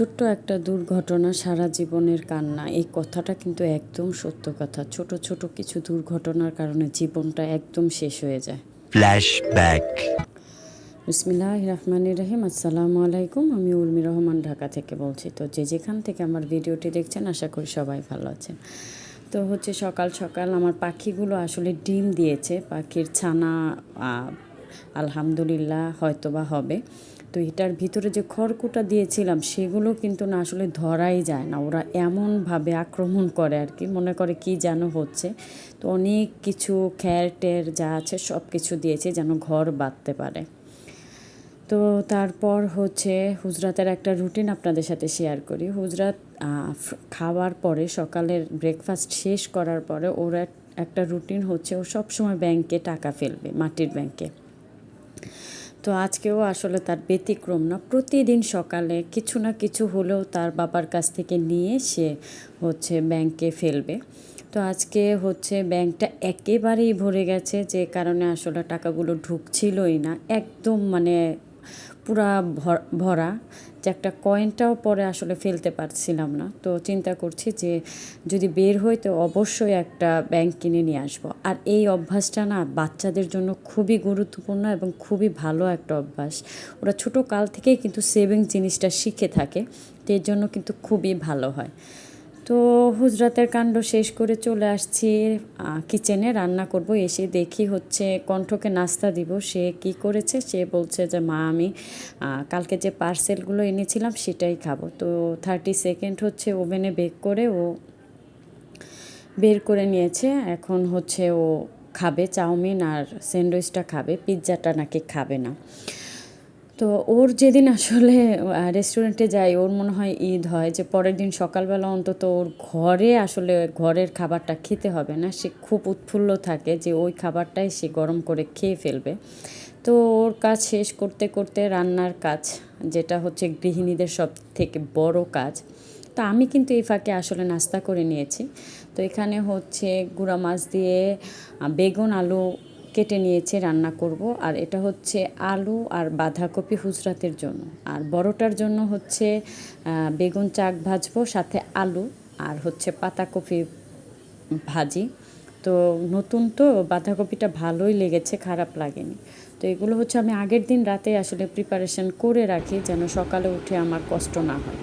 ছোট্ট একটা দুর্ঘটনা সারা জীবনের কান্না, এই কথাটা কিন্তু একদম সত্য কথা। ছোট ছোট কিছু দুর্ঘটনার কারণে জীবনটা একদম শেষ হয়ে যায়। ফ্ল্যাশব্যাক। বিসমিল্লাহির রহমানির রহিম। আসসালামু আলাইকুম। আমি উর্মি রহমান ঢাকা থেকে বলছি। তো যেখান থেকে আমার ভিডিওটি দেখছেন আশা করি সবাই ভালো আছেন। তো সকাল সকাল আমার পাখিগুলো আসলে ডিম দিয়েছে। পাখির ছানা আলহামদুলিল্লাহ হয়তোবা হবে। তো এটার ভিতরে যে খড়কুটা দিয়েছিলাম সেগুলো কিন্তু না আসলে ধরাই যায় না। ওরা এমনভাবে আক্রমণ করে আর কি, মনে করে কি যেন হচ্ছে। তো অনেক কিছু খ্যার টের যা আছে সব কিছু দিয়েছে যেন ঘর বাঁধতে পারে। তো তারপর হুজরাতের একটা রুটিন আপনাদের সাথে শেয়ার করি। হুজরাত খাওয়ার পরে সকালের ব্রেকফাস্ট শেষ করার পরে ওর একটা রুটিন হচ্ছে, ও সবসময় ব্যাংকে টাকা ফেলবে, মাটির ব্যাংকে। তো আজকেও আসলে তার ব্যতিক্রম না। প্রতিদিন সকালে কিছু না কিছু হলেও তার বাবার কাছ থেকে নিয়ে সে ব্যাংকে ফেলবে। তো আজকে ব্যাংকটা একেবারেই ভরে গেছে, যে কারণে আসলে টাকাগুলো ঢুকছিলই না, একদম মানে পুরা ভরা, যে একটা কয়েনটাও পরে আসলে ফেলতে পারছিলাম না। তো চিন্তা করছি যে যদি বের হই তো অবশ্যই একটা ব্যাংক কিনে নিয়ে আসবো। আর এই অভ্যাসটা না বাচ্চাদের জন্য খুবই গুরুত্বপূর্ণ এবং খুবই ভালো একটা অভ্যাস। ওরা ছোটো কাল থেকেই কিন্তু সেভিং জিনিসটা শিখে থাকে, তো এর জন্য কিন্তু খুবই ভালো হয়। তো হুজরাতের কাণ্ড শেষ করে চলে আসছি কিচেনে, রান্না করব। এসে দেখি কণ্ঠকে নাস্তা দিব। সে কি করেছে, সে বলছে যে মা আমি কালকে যে পার্সেলগুলো এনেছিলাম সেটাই খাবো। তো 30 সেকেন্ড ওভেনে বেক করে ও বের করে নিয়েছে। এখন ও খাবে চাউমিন আর স্যান্ডউইচটা খাবে, পিৎজাটা নাকি খাবে না। তো ওর যেদিন আসলে রেস্টুরেন্টে যাই, ওর মনে হয় ঈদ হয়, যে পরের দিন সকালবেলা অন্তত ওর ঘরের খাবারটা খেতে হবে না। সে খুব উৎফুল্ল থাকে যে ওই খাবারটাই সে গরম করে খেয়ে ফেলবে। তো ওর কাজ শেষ করতে করতে রান্নার কাজ, যেটা গৃহিণীদের সব থেকে বড় কাজ। তো আমি কিন্তু এই ফাঁকে আসলে নাস্তা করে নিয়েছি। তো এখানে গুঁড়া মাছ দিয়ে বেগুন আলু কেটে নিয়েছে, রান্না করব। আর এটা আলু আর বাঁধাকপি হুজরাতের জন্য, আর বড়টার জন্য বেগুন চাক ভাজবো, সাথে আলু আর পাতাকপি ভাজি। তো নতুন তো বাঁধাকপিটা ভালোই লেগেছে, খারাপ লাগেনি। তো এগুলো আমি আগের দিন রাতে আসলে প্রিপারেশন করে রাখি, যেন সকালে উঠে আমার কষ্ট না হয়।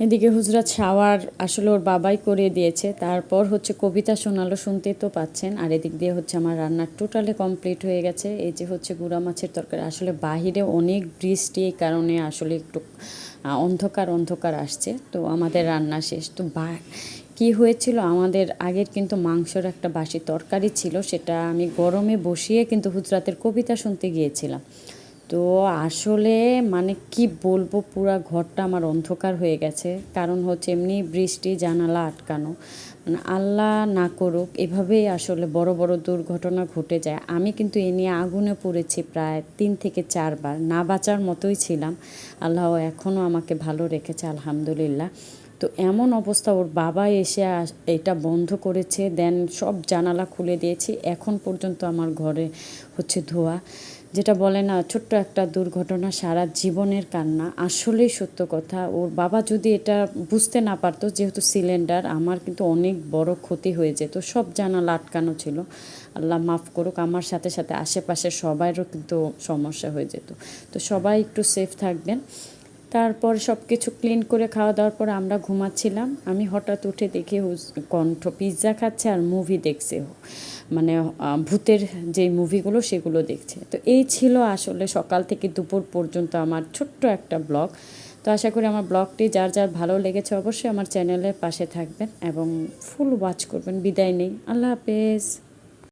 এদিকে হুজরাত শাওয়ার আসলে ওর বাবাই করে দিয়েছে। তারপর কবিতা শোনালো, শুনতেই তো পাচ্ছেন। আর এদিক দিয়ে আমার রান্নার টোটালি কমপ্লিট হয়ে গেছে। এই যে গুঁড়া মাছের তরকারি, আসলে বাহিরে অনেক বৃষ্টি, এই কারণে আসলে একটু অন্ধকার আসছে। তো আমাদের রান্না শেষ। তো কি হয়েছিল, আমাদের আগের কিন্তু মাংসর একটা বাসি তরকারি ছিল, সেটা আমি গরমে বসিয়ে কিন্তু হুজরাতের কবিতা শুনতে গিয়েছিলাম। তো আসলে মানে কি বলবো, পুরা ঘরটা আমার অন্ধকার হয়ে গেছে। কারণ এমনি বৃষ্টি, জানালা আটকানো, মানে আল্লাহ না করুক এভাবেই আসলে বড় বড় দুর্ঘটনা ঘটে যায়। আমি কিন্তু এ নিয়ে আগুনে পড়েছি প্রায় 3 থেকে 4 বার, না বাঁচার মতোই ছিলাম। আল্লাহ এখনও আমাকে ভালো রেখেছে আলহামদুলিল্লাহ। তো এমন অবস্থা, ওর বাবা এসে এটা বন্ধ করেছে, দেন সব জানালা খুলে দিয়েছি। এখন পর্যন্ত আমার ঘরে ধোঁয়া। যেটা বলে না, ছোট্ট একটা দুর্ঘটনা সারা জীবনের কান্না, আসলেই সত্য কথা। ওর বাবা যদি এটা বুঝতে না পারতো, যেহেতু সিলিন্ডার, আমার কিন্তু অনেক বড় ক্ষতি হয়ে যেত। সব জানালা আটকানো ছিল, আল্লাহ মাফ করুক। আমার সাথে সাথে আশেপাশে সবাইরও কিন্তু সমস্যা হয়ে যেত। তো সবাই একটু সেফ থাকবেন। তারপর সব কিছু ক্লিন করে খাওয়া দাওয়ার পর আমরা ঘুমাচ্ছিলাম। আমি হঠাৎ উঠে দেখি কণ্ঠ পিৎজা খাচ্ছে আর মুভি দেখছে, মানে ভূতের যে মুভিগুলো সেগুলো দেখছে। তো এই ছিল আসলে সকাল থেকে দুপুর পর্যন্ত আমার ছোট্ট একটা ব্লগ। তো আশা করি আমার ব্লগটি যার যার ভালো লেগেছে অবশ্যই আমার চ্যানেলের পাশে থাকবেন এবং ফুল ওয়াচ করবেন। বিদায় নেই, আল্লাহ হাফেজ।